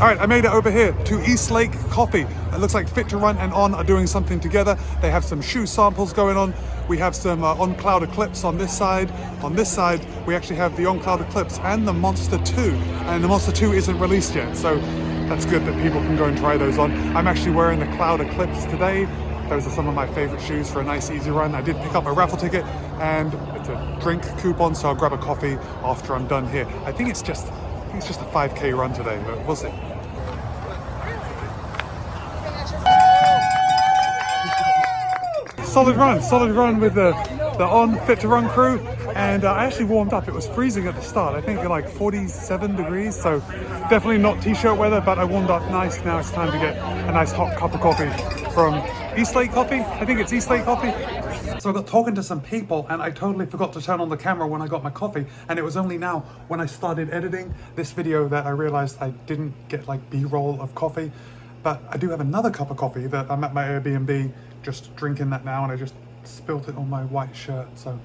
All right, I made it over here to East Lake Coffee. It looks like Fit to Run and On are doing something together. They have some shoe samples going on. We have some On Cloud Eclipse on this side. On this side, we actually have the On Cloud Eclipse and the Monster 2. And the Monster 2 isn't released yet, so that's good that people can go and try those on. I'm actually wearing the Cloud Eclipse today. Those are some of my favorite shoes for a nice easy run. I did pick up a raffle ticket and it's a drink coupon, so I'll grab a coffee after I'm done here. I think it's just a 5K run today, but we'll see. Solid run with the On Fit to Run crew, and I actually warmed up. It was freezing at the start. I think like 47 degrees, so definitely not t-shirt weather, but I warmed up nice. Now it's time to get a nice hot cup of coffee from East Lake Coffee. I think it's East Lake Coffee. So I got talking to some people and I totally forgot to turn on the camera when I got my coffee, and it was only now when I started editing this video that I realized I didn't get like B-roll of coffee. But I do have another cup of coffee that I'm at my Airbnb just drinking that now, and I just spilt it on my white shirt, so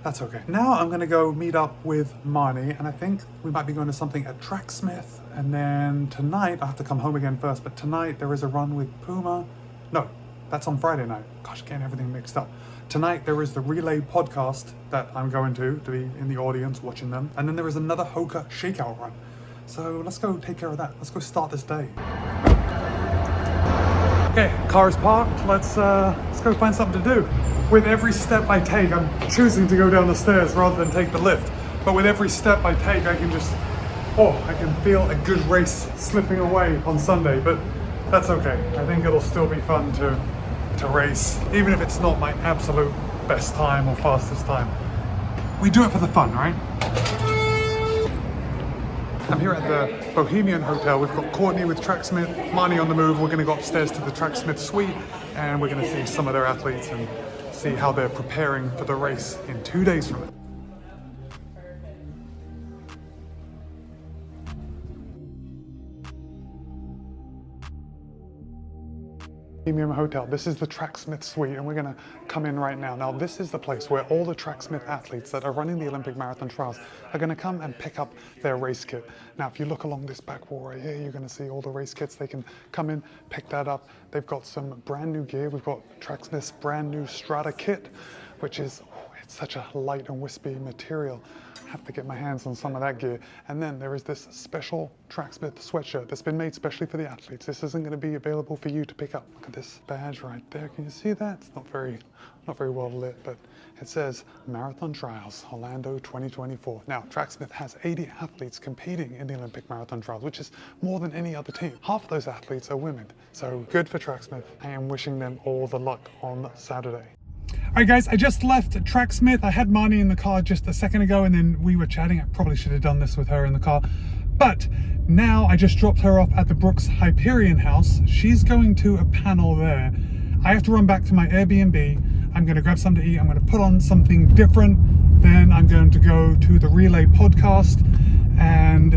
that's okay. Now I'm gonna go meet up with Marnie, and I think we might be going to something at Tracksmith, and then tonight, I have to come home again first, but tonight there is a run with Puma. No, that's on Friday night. Gosh, getting everything mixed up. Tonight there is the Relay podcast that I'm going to be in the audience watching them, and then there is another Hoka shakeout run. So let's go take care of that. Let's go start this day. Okay, car is parked. Let's go find something to do. With every step I take, I'm choosing to go down the stairs rather than take the lift. But with every step I take, I can feel a good race slipping away on Sunday. But that's okay. I think it'll still be fun to race, even if it's not my absolute best time or fastest time. We do it for the fun, right? I'm here at the Bohemian Hotel. We've got Courtney with Tracksmith, Marnie on the move. We're going to go upstairs to the Tracksmith suite, and we're going to see some of their athletes and see how they're preparing for the race in 2 days from it. Bohemian Hotel. This is the Tracksmith suite, and we're going to come in right now. Now, this is the place where all the Tracksmith athletes that are running the Olympic marathon trials are going to come and pick up their race kit. Now, if you look along this back wall right here, you're going to see all the race kits. They can come in, pick that up. They've got some brand new gear. We've got Tracksmith's brand new Strata kit, which is it's such a light and wispy material. I have to get my hands on some of that gear. And then there is this special Tracksmith sweatshirt that's been made specially for the athletes. This isn't going to be available for you to pick up. Look at this badge right there. Can you see that? It's not very well lit, but it says Marathon Trials Orlando 2024. Now, Tracksmith has 80 athletes competing in the Olympic Marathon Trials, which is more than any other team. Half of those athletes are women. So good for Tracksmith. I am wishing them all the luck on Saturday. All right, guys, I just left Tracksmith. I had Marnie in the car just a second ago, and then we were chatting. I probably should have done this with her in the car. But now I just dropped her off at the Brooks Hyperion House. She's going to a panel there. I have to run back to my Airbnb. I'm going to grab something to eat. I'm going to put on something different. Then I'm going to go to the Relay podcast. And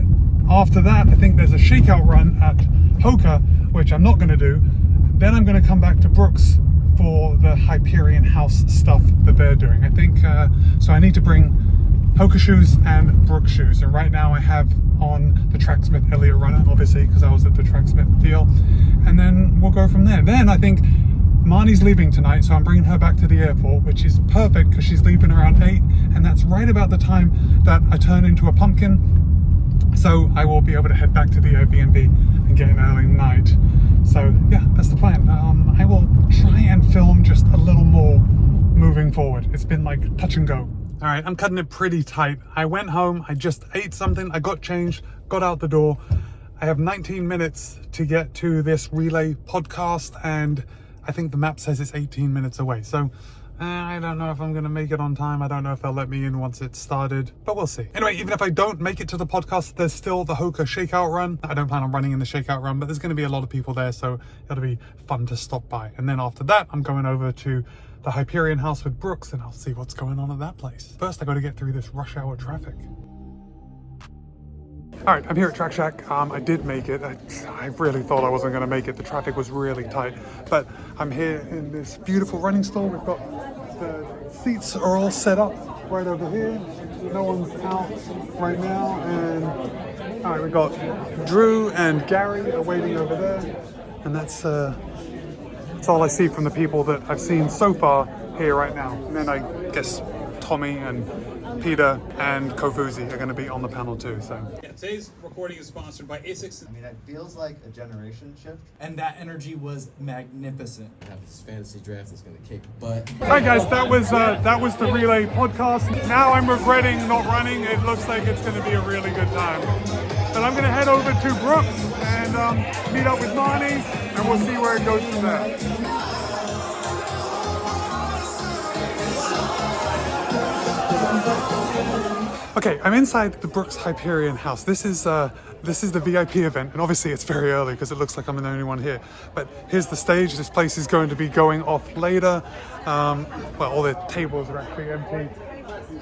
after that, I think there's a shakeout run at Hoka, which I'm not going to do. Then I'm going to come back to Brooks for the Hyperion House stuff that they're doing. I think, so I need to bring Hoka shoes and Brooks shoes. And right now I have on the Tracksmith Elliott Runner, obviously, because I was at the Tracksmith deal. And then we'll go from there. Then I think Marnie's leaving tonight, so I'm bringing her back to the airport, which is perfect because she's leaving around 8. And that's right about the time that I turn into a pumpkin. So I will be able to head back to the Airbnb and get an early night. So yeah, that's the plan. I will try and film just a little more moving forward. It's been like touch and go. All right, I'm cutting it pretty tight. I went home, I just ate something, I got changed, got out the door. I have 19 minutes to get to this Relay podcast, and I think the map says it's 18 minutes away. So I don't know if I'm going to make it on time. I don't know if they'll let me in once it's started, but we'll see. Anyway, even if I don't make it to the podcast, there's still the Hoka shakeout run. I don't plan on running in the shakeout run, but there's going to be a lot of people there, so it'll be fun to stop by. And then after that, I'm going over to the Hyperion House with Brooks, and I'll see what's going on at that place. First, I got to get through this rush hour traffic. All right, I'm here at Track Shack. I did make it. I really thought I wasn't going to make it. The traffic was really tight, but I'm here in this beautiful running store. We've got the seats are all set up. right over here. No one's out right now. And all right, we've got Drew and Gary are waiting over there. And that's all I see from the people that I've seen so far here right now. And then I guess Tommy and Peter and Kofuzi are going to be on the panel too. So yeah, today's recording is sponsored by ASICS. I mean, it feels like a generation shift. And that energy was magnificent. I have this fantasy draft that's gonna kick butt. hi guys, that was the Relay podcast. Now I'm regretting not running. It looks like it's going to be a really good time. But I'm going to head over to Brooks and meet up with Marnie, and we'll see where it goes from there. Okay, I'm inside the Brooks Hyperion House. This is the VIP event, and obviously it's very early because it looks like I'm the only one here. But here's the stage. This place is going to be going off later. Well, all the tables are actually empty.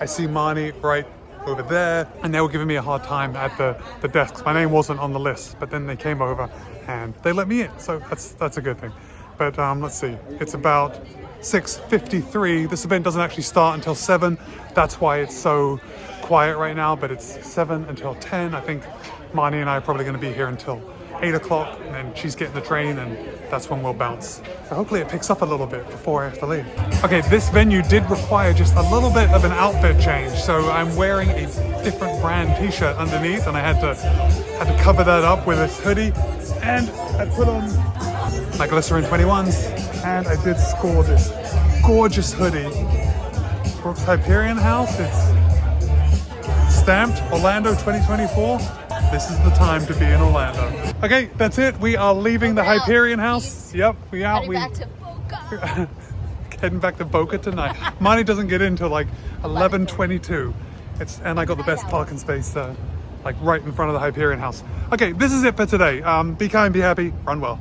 I see Marnie right over there, and they were giving me a hard time at the desks. My name wasn't on the list, but then they came over and they let me in, so that's a good thing. But let's see, it's about 6:53. This event doesn't actually start until 7. That's why it's so quiet right now, but it's 7 until 10. I think Marnie and I are probably going to be here until 8 o'clock, and then she's getting the train, and that's when we'll bounce. So hopefully it picks up a little bit before I have to leave. Okay, this venue did require just a little bit of an outfit change, so I'm wearing a different brand t-shirt underneath, and I had to cover that up with this hoodie, and I put on my Glycerin 21s, and I did score this gorgeous hoodie. Brooks Hyperion House, it's stamped Orlando 2024. This is the time to be in Orlando. Okay, that's it. We are leaving the Hyperion House. Yep, we out. Heading back to Boca. Heading back to Boca tonight. Marnie doesn't get in till like 11:22. And I got the best parking space like right in front of the Hyperion House. Okay, this is it for today. Be kind, be happy, run well.